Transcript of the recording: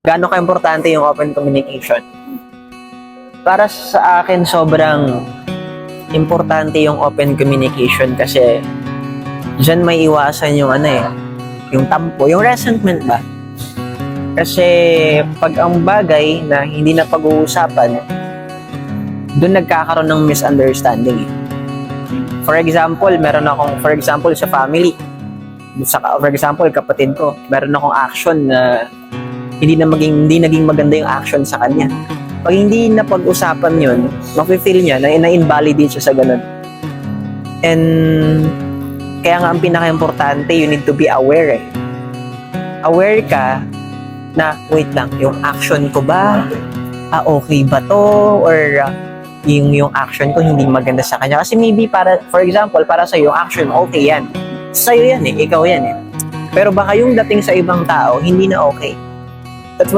gaano ka-importante yung open communication? Para sa akin, sobrang importante yung open communication kasi dyan may iwasan yung yung tampo, yung resentment ba? Kasi pag ang bagay na hindi na pag-uusapan, doon nagkakaroon ng misunderstanding. For example, sa family, for example, kapatid ko, meron akong action na hindi naging maganda yung action sa kanya. Pag hindi na pag-usapan yun, mafe-feel niya na invalidate siya sa ganun. And kaya nga ang pinaka-importante, you need to be aware Aware ka na, wait lang, yung action ko ba? Okay ba to? Or yung action ko hindi maganda sa kanya? Kasi maybe for example, para sa yung action, okay yan. Sa'yo yan ikaw yan Pero baka yung dating sa ibang tao, hindi na okay.